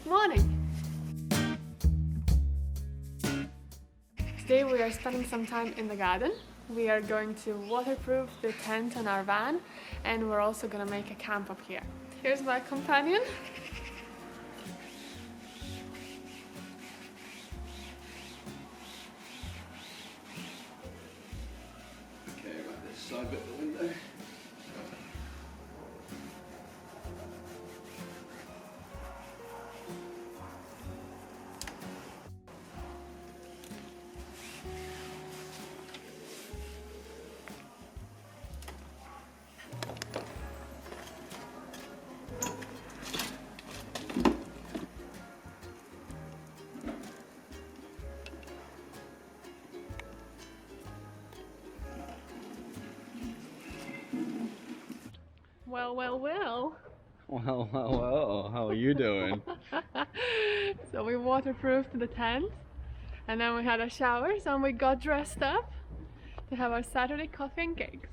Good morning! Today we are spending some time in the garden. We are going to waterproof the tent on our van, and we're also gonna make a camp up here. Here's my companion. Okay, right this side bit of the window. Well, well, well. Well, how are you doing? So we waterproofed the tent, and then we had our showers, and we got dressed up to have our Saturday coffee and cakes.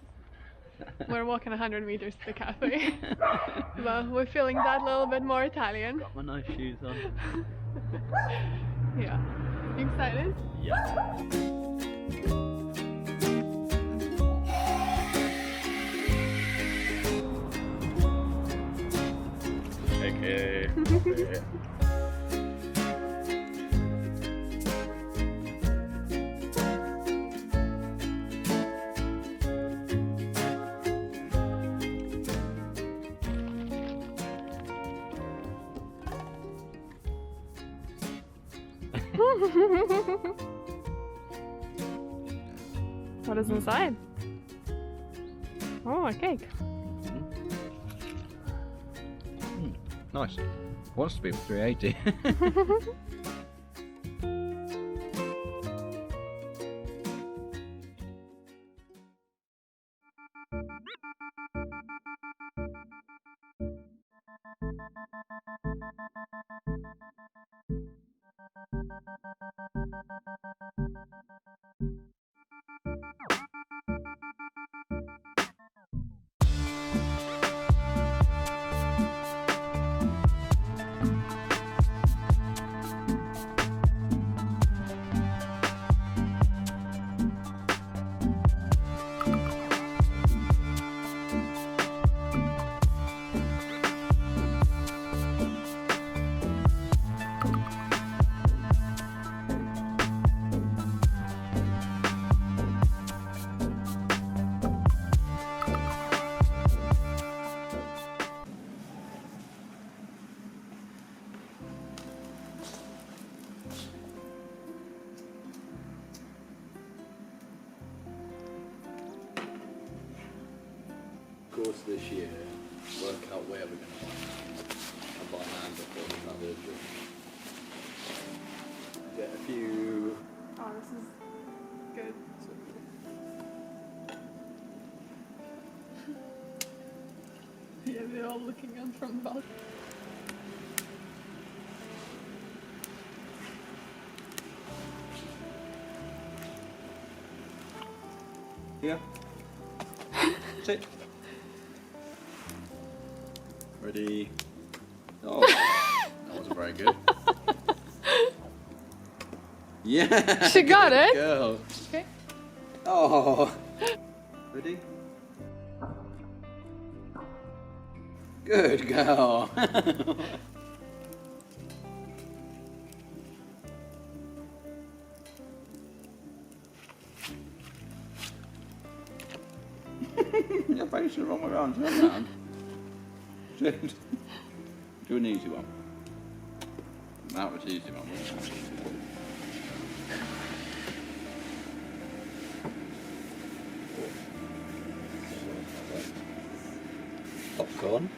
We're walking 100 meters to the cafe. But we're feeling that little bit more Italian. Got my nice shoes on. Yeah. You excited? Yeah. Okay. What is inside? Oh, a cake. Nice. Wants to be 380. Course this year, work out where we're going to buy land before we have it. Get a few. Oh, this is good. Yeah, they're all looking in from the balcony. Yeah. Sit. Ready? Oh, that wasn't very good. Yeah. She got it. Girl. Okay. Oh. Ready? Good girl. Your face is the wrong way around. Turn around. Do an easy one. That was an easy one. Popcorn.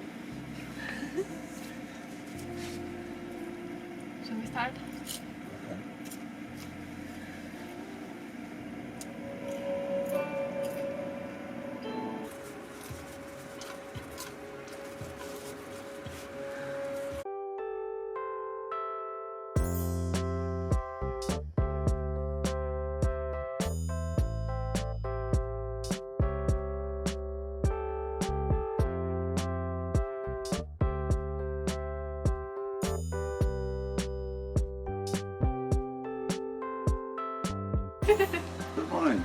Shall we start? Good morning.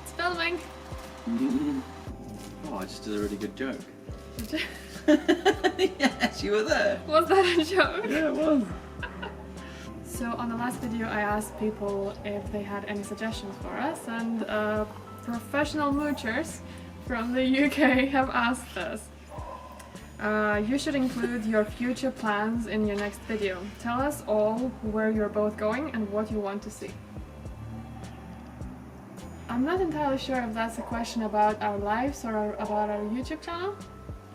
It's filming. Oh, I just did a really good joke. Yes, you were there. Was that a joke? Yeah, it was. So on the last video I asked people if they had any suggestions for us, and professional moochers from the UK have asked us. You should include your future plans in your next video. Tell us all where you're both going and what you want to see. I'm not entirely sure if that's a question about our lives or about our YouTube channel,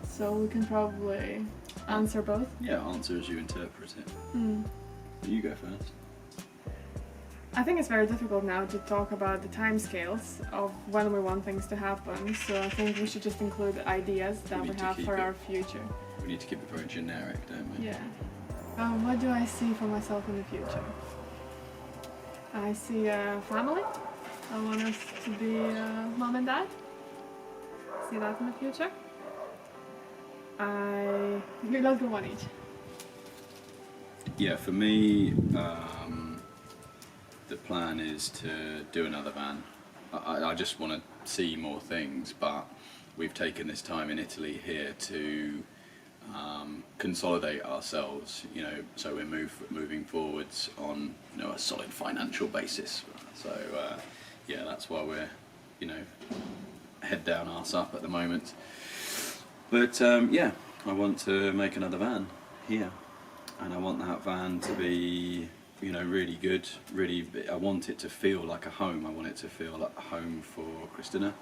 so we can probably answer both. Yeah, answer as you interpret it. You go first. I think it's very difficult now to talk about the timescales of when we want things to happen, so I think we should just include ideas that we have for our future. We need to keep it very generic, don't we? Yeah. What do I see for myself in the future? I see a family. I want us to be mom and dad. See that in the future. Let's go one each. Yeah, for me, the plan is to do another van. I just want to see more things, but we've taken this time in Italy here to consolidate ourselves, you know, so we're moving forwards on, you know, a solid financial basis. So yeah, that's why we're, you know, head down, arse up at the moment. But yeah, I want to make another van here, and I want that van to be, you know, really good. Really, I want it to feel like a home. I want it to feel like a home for Kristina.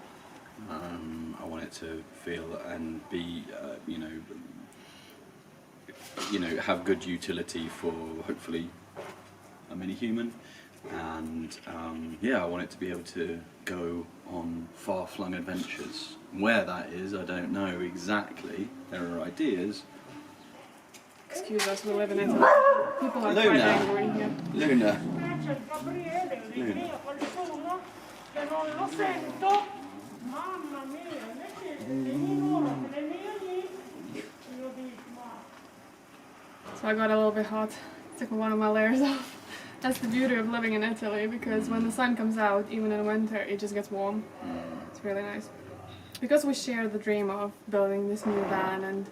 I want it to feel and be, you know, have good utility for hopefully a mini human. And yeah, I want it to be able to go on far-flung adventures. Where that is, I don't know exactly. There are ideas. Excuse us, we live in Italy. People are quite angry here. Luna. So I got a little bit hot. Took one of my layers off. That's the beauty of living in Italy, because when the sun comes out, even in winter, it just gets warm. It's really nice. Because we share the dream of building this new van and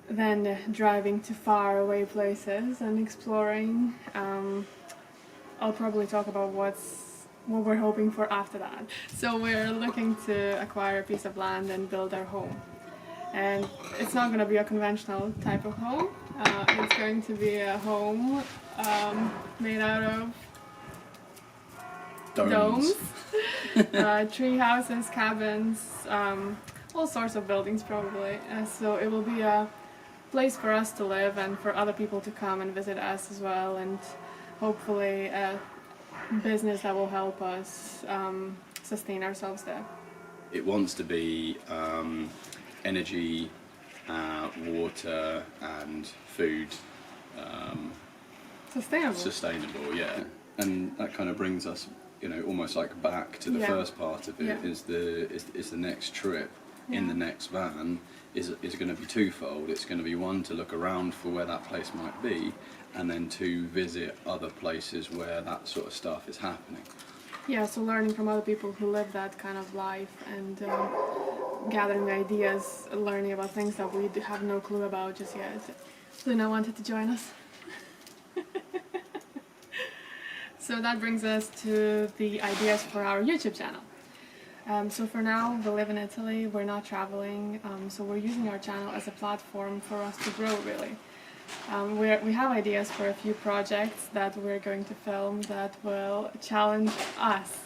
then driving to far away places and exploring, I'll probably talk about what we're hoping for after that. So we're looking to acquire a piece of land and build our home. And it's not going to be a conventional type of home. It's going to be a home made out of domes. Tree houses, cabins, all sorts of buildings probably. So it will be a place for us to live and for other people to come and visit us as well, and hopefully a business that will help us sustain ourselves there. It wants to be energy, water and food sustainable, yeah. And that kind of brings us, you know, almost like back to the first part of it. Is the next trip in the next van is going to be twofold. It's going to be one, to look around for where that place might be, and then two, visit other places where that sort of stuff is happening. Yeah, so learning from other people who live that kind of life and gathering ideas, learning about things that we have no clue about just yet. Luna wanted to join us. So that brings us to the ideas for our YouTube channel. So for now, we live in Italy, we're not traveling, so we're using our channel as a platform for us to grow, really. We have ideas for a few projects that we're going to film that will challenge us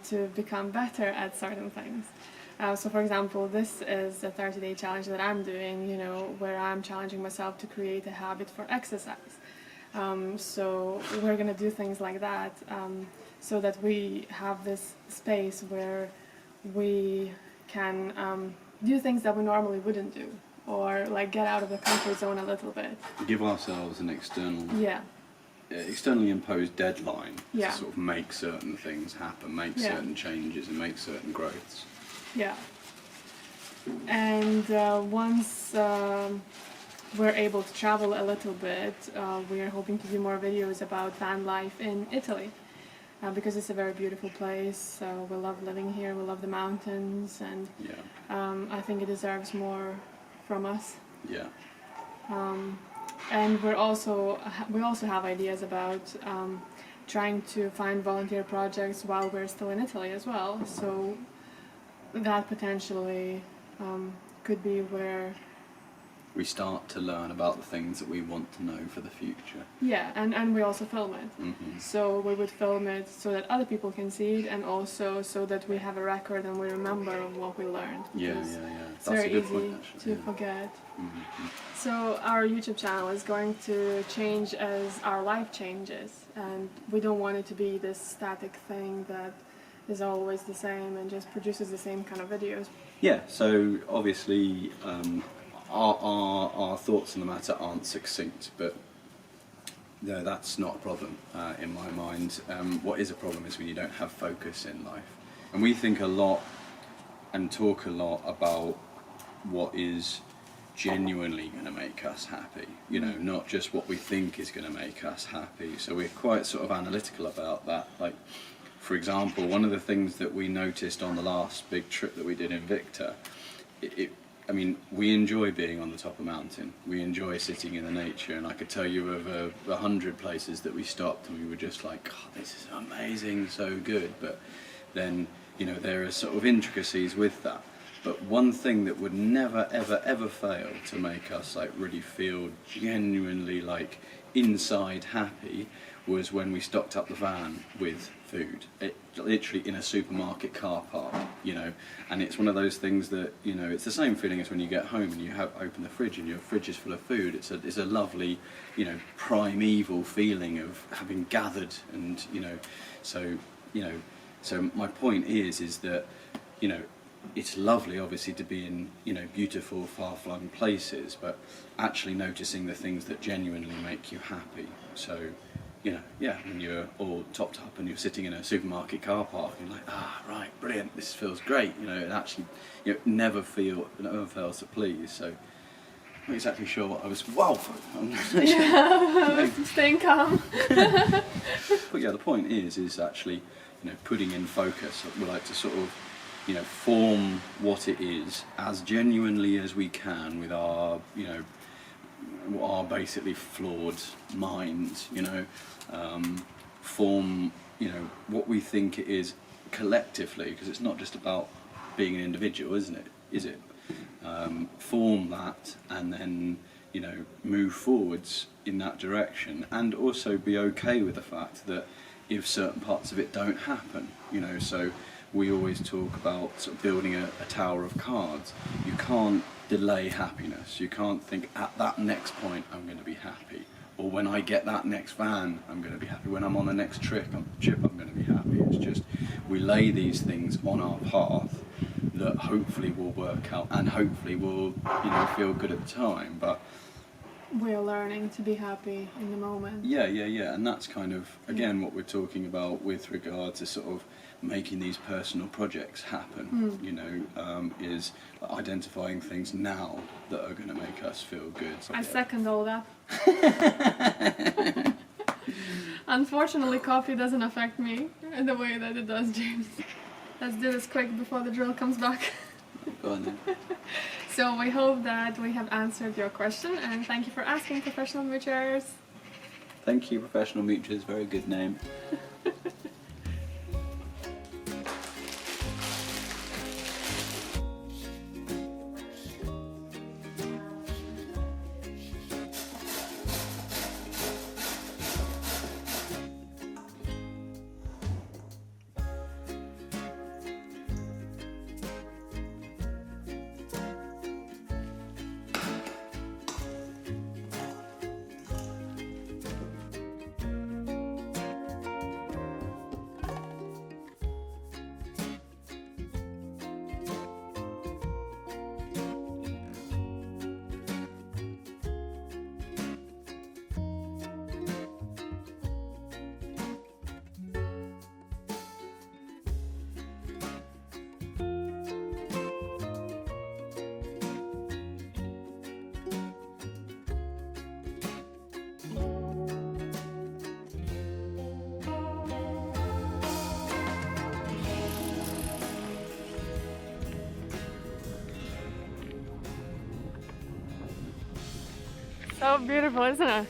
to become better at certain things. So for example, this is a 30-day challenge that I'm doing, you know, where I'm challenging myself to create a habit for exercise. So we're going to do things like that, so that we have this space where we can do things that we normally wouldn't do, or like get out of the comfort zone a little bit. Give ourselves an external, yeah, externally imposed deadline yeah, to sort of make certain things happen, make certain changes and make certain growths. Yeah. And once we're able to travel a little bit, we are hoping to do more videos about van life in Italy. because it's a very beautiful place. So we love living here. We love the mountains, and I think it deserves more from us. Yeah. And we also have ideas about trying to find volunteer projects while we're still in Italy as well. So that potentially could be where we start to learn about the things that we want to know for the future. Yeah, and we also film it. Mm-hmm. So we would film it so that other people can see it, and also so that we have a record and we remember what we learned. Yeah. It's That's very a good easy point, actually, to forget. Mm-hmm. So our YouTube channel is going to change as our life changes, and we don't want it to be this static thing that is always the same and just produces the same kind of videos. Yeah, so obviously our thoughts on the matter aren't succinct, but no, that's not a problem in my mind. What is a problem is when you don't have focus in life. And we think a lot and talk a lot about what is genuinely going to make us happy, you know, not just what we think is going to make us happy. So we're quite sort of analytical about that. Like, for example, one of the things that we noticed on the last big trip that we did in Victor, I mean, we enjoy being on the top of a mountain. We enjoy sitting in the nature, and I could tell you of 100 places that we stopped and we were just like, God, this is amazing, so good. But then, you know, there are sort of intricacies with that. But one thing that would never, ever, ever fail to make us like really feel genuinely like inside happy was when we stocked up the van with food. It literally in a supermarket car park, you know. And it's one of those things that, you know, it's the same feeling as when you get home and you open the fridge and your fridge is full of food. It's a lovely, you know, primeval feeling of having gathered, and so my point is that, you know, it's lovely obviously to be in, you know, beautiful far-flung places, but actually noticing the things that genuinely make you happy. So, you know, yeah, when you're all topped up and you're sitting in a supermarket car park and you're like, right, brilliant, this feels great, you know, and actually, you know, never fails to please. So I'm not exactly sure what I was, Staying calm. But yeah, the point is actually, you know, putting in focus. We like to sort of, you know, form what it is as genuinely as we can with our, you know, our basically flawed minds, you know, form, you know, what we think it is collectively, because it's not just about being an individual, isn't it? Is it? Form that and then, you know, move forwards in that direction, and also be okay with the fact that if certain parts of it don't happen, you know, so we always talk about sort of building a tower of cards. You can't delay happiness. You can't think at that next point I'm going to be happy, or when I get that next van I'm going to be happy, when I'm on the next trip I'm going to be happy. It's just we lay these things on our path that hopefully will work out and hopefully will, you know, feel good at the time, but we're learning to be happy in the moment. Yeah, and that's kind of, again, what we're talking about with regard to sort of making these personal projects happen, you know, is identifying things now that are going to make us feel good. I second all that. Unfortunately, coffee doesn't affect me in the way that it does James. Let's do this quick before the drill comes back. Go on then. So we hope that we have answered your question, and thank you for asking, Professional Moochers. Thank you, Professional Moochers, very good name. So beautiful, isn't it?